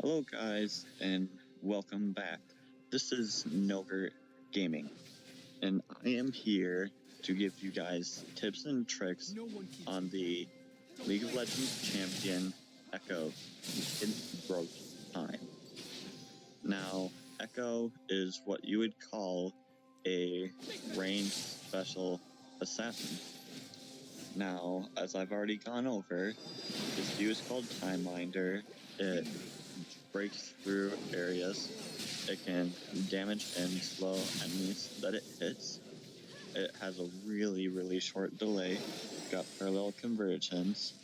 Hello, guys, and welcome back. This is Nogurt Gaming, and I am here to give you guys tips and tricks on the League of Legends champion Ekko in broke time. Now, Ekko is what you would call a ranged special assassin. Now, as I've already gone over, his Q is called Timeminder. It breaks through areas. It can damage and slow enemies that it hits. It has a really short delay. Got parallel convergence,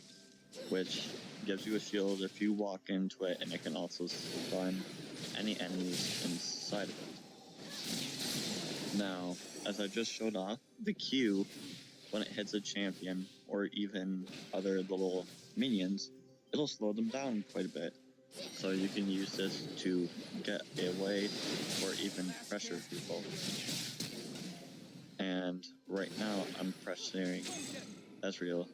which gives you a shield if you walk into it, and it can also stun any enemies inside of it. Now, as I just showed off, the Q, when it hits a champion or even other little minions, it'll slow them down quite a bit. So you can use this to get away or even pressure people. And right now I'm pressuring Ezreal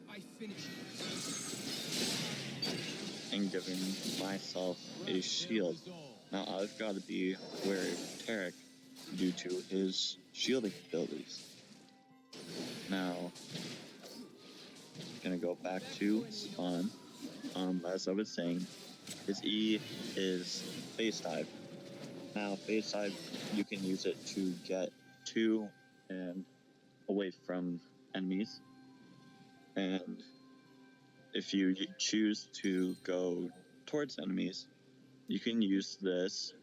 and giving myself a shield. Now I've got to be wary of Tarek due to his shielding abilities. Now, gonna go back to spawn. As I was saying, his E is Phase Dive. Now, Phase Dive, you can use it to get to and away from enemies. And if you choose to go towards enemies, you can use this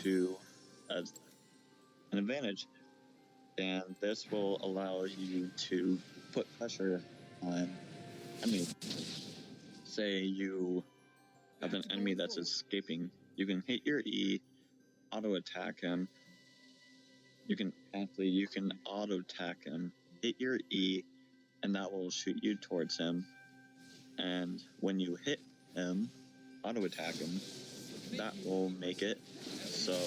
as an advantage. And this will allow you to put pressure on enemies. Say you have an enemy that's escaping, you can hit your E, auto attack him. You can auto attack him, hit your E, and that will shoot you towards him. And when you hit him, auto attack him, that will make it so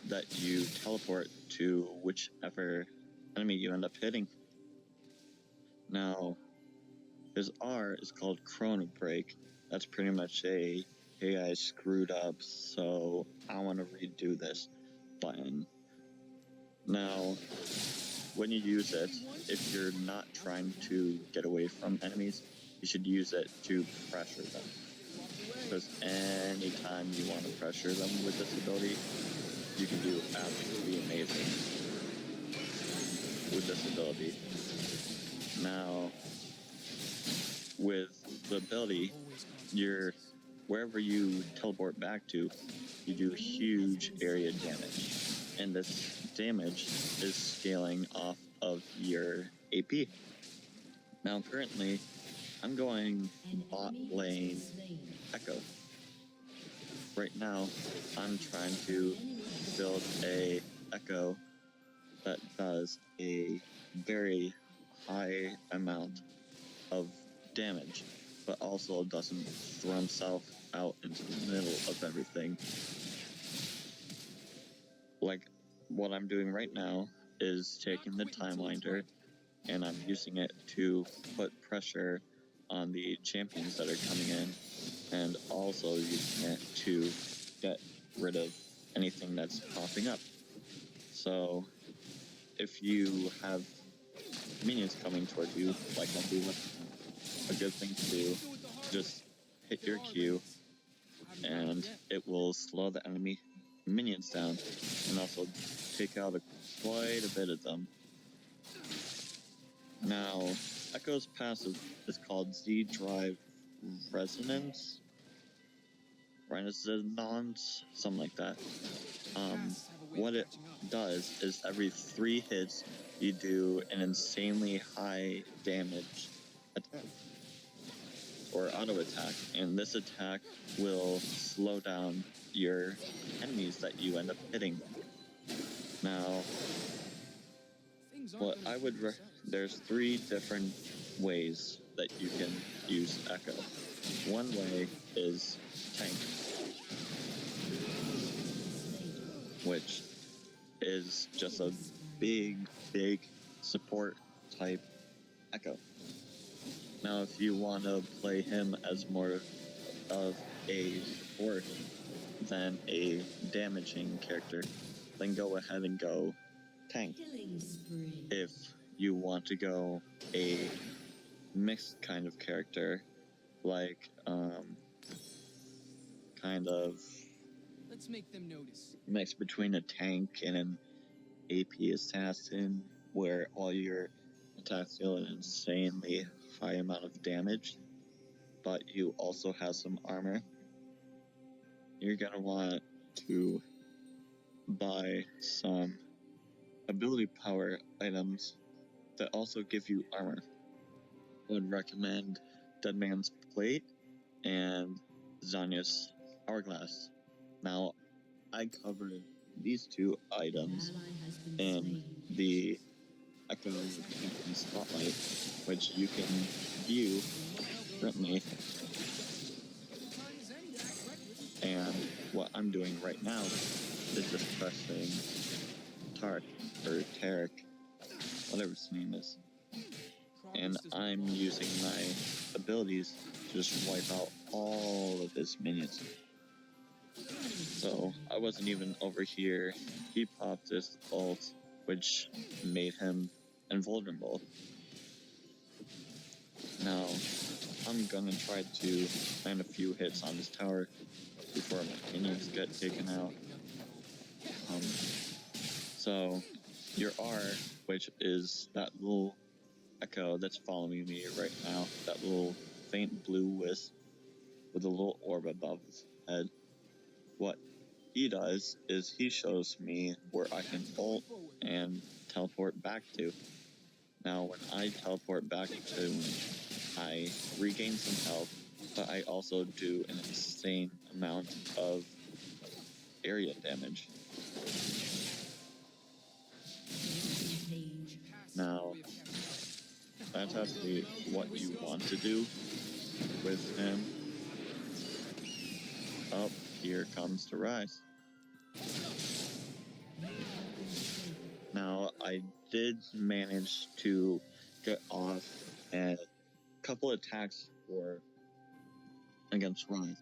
that you teleport to whichever enemy you end up hitting. Now, his R is called Chrono Break. That's pretty much a, hey, I screwed up, so I want to redo this button. Now, when you use it, if you're not trying to get away from enemies, you should use it to pressure them. Because anytime you want to pressure them with this ability, you can do absolutely amazing with this ability. Now, with the ability, wherever you teleport back to, you do huge area damage. And this damage is scaling off of your AP. Now, currently, I'm going bot lane Ekko. Right now, I'm trying to build a Ekko that does a very high amount of damage, but also doesn't throw himself out into the middle of everything. Like, what I'm doing right now is taking the Timeminder and I'm using it to put pressure on the champions that are coming in, and also using it to get rid of anything that's popping up. So, if you have minions coming towards you, like I'm doing, a good thing to do, just hit your Q, and it will slow the enemy minions down, and also take out quite a bit of them. Now, Ekko's passive is called Z-Drive Resonance, something like that. What it does is every 3 hits, you do an insanely high damage attack or auto attack, and this attack will slow down your enemies that you end up hitting. Now, there's 3 different ways that you can use Ekko. One way is tank, which is just a big support type Ekko. Now, if you want to play him as more of a support than a damaging character, then go ahead and go tank. If you want to go a mixed kind of character, like kind of Let's make them notice. mixed between a tank and an AP assassin, where all your attacks deal an insanely high amount of damage, but you also have some armor, you're gonna want to buy some ability power items that also give you armor. I would recommend Dead Man's Plate and Zanya's Hourglass. Now, I covered these two items in the Ekko Champion Spotlight, which you can view currently. And what I'm doing right now is just pressing Tark or Tarek, whatever his name is. And I'm using my abilities to just wipe out all of his minions. So I wasn't even over here. He popped his ult, which made him invulnerable. Now, I'm gonna try to land a few hits on this tower before my minions get taken out. So, your R, which is that little Ekko that's following me right now, that little faint blue wisp with a little orb above his head, what he does is he shows me where I can ult and teleport back to. Now, when I teleport back to him, I regain some health, but I also do an insane amount of area damage. Now, that's actually what you want to do with him. Oh, here comes the rise. Now, I did manage to get off a couple attacks against Rise.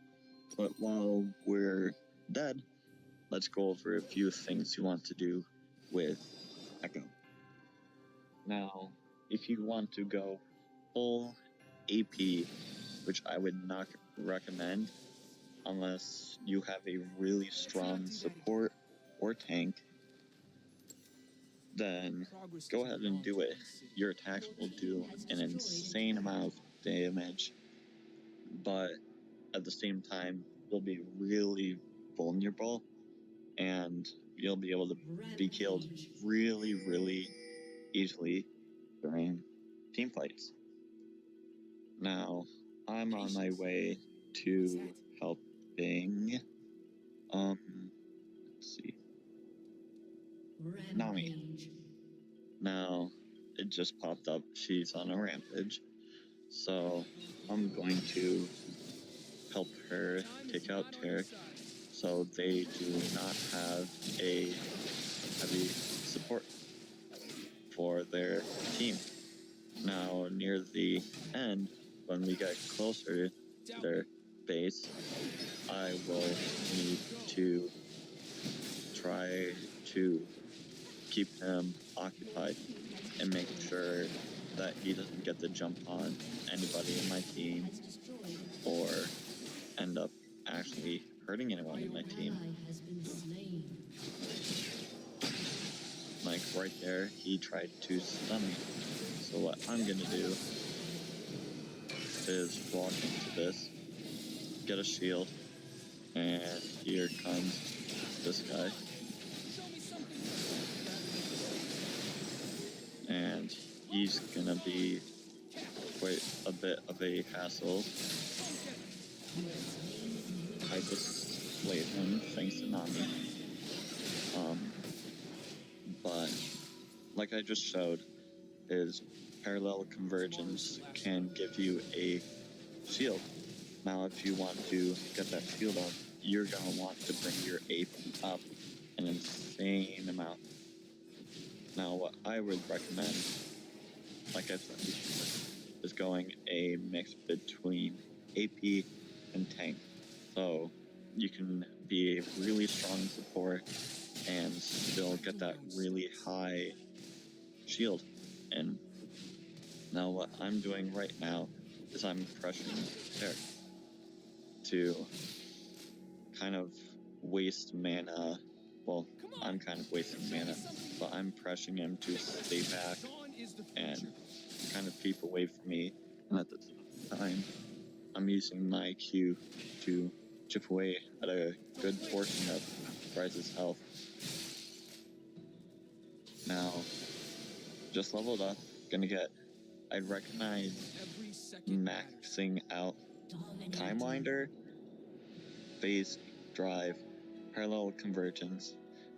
But while we're dead, let's go over a few things you want to do with Ekko. Now, if you want to go full AP, which I would not recommend unless you have a really strong support or tank, then go ahead and do it. Your attacks will do an insane amount of damage, but at the same time, you'll be really vulnerable and you'll be able to be killed really, really easily during team fights. Now, I'm on my way to helping, let's see, Nami. Now, it just popped up, she's on a rampage, so I'm going to help her take out Tarek so they do not have a heavy support for their team. Now, near the end, when we get closer to their base, I will need to try to keep him occupied and make sure that he doesn't get the jump on anybody in my team or end up actually hurting anyone in my team. Like right there, he tried to stun me. So what I'm gonna do is walk into this, get a shield, and here comes this guy. And he's gonna be quite a bit of a hassle. I just slayed him thanks to Nami. But like I just showed, his parallel convergence can give you a shield. Now, if you want to get that shield up, you're gonna want to bring your AP up an insane amount. Now, what I would recommend, like I said before, is going a mix between AP and tank. So you can be a really strong support and still get that really high shield. And now what I'm doing right now is I'm pressuring Derek to kind of waste mana. Well, I'm kind of wasting mana, but I'm pressuring him to stay back and kind of keep away from me. And at the time, I'm using my Q to chip away at a good portion of Rise's health. Now, just leveled up, gonna get, I recognize maxing out Time Winder, Phase Drive, Parallel Convergence,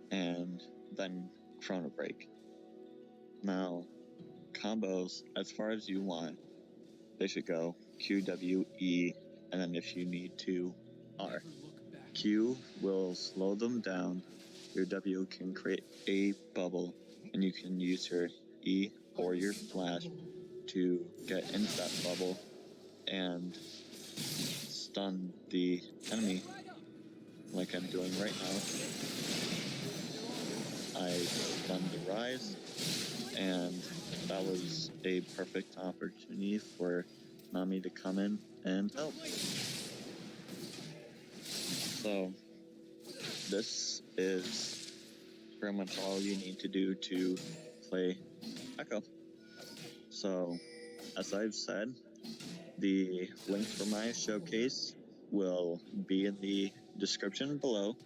and then Chrono Break. Now, combos, as far as you want, they should go Q, W, E, and then if you need to, R. Q will slow them down, your W can create a bubble, and you can use your E or your flash to get into that bubble and stun the enemy like I'm doing right now. I stunned the Rise, and that was a perfect opportunity for Nami to come in and help. So this is pretty much all you need to do to play Ekko. So as I've said, the link for my showcase will be in the description below.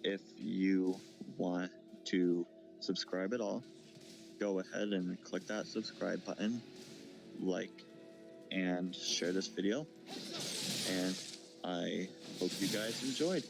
If you want to subscribe at all, go ahead and click that subscribe button, like, and share this video. And I hope you guys enjoyed.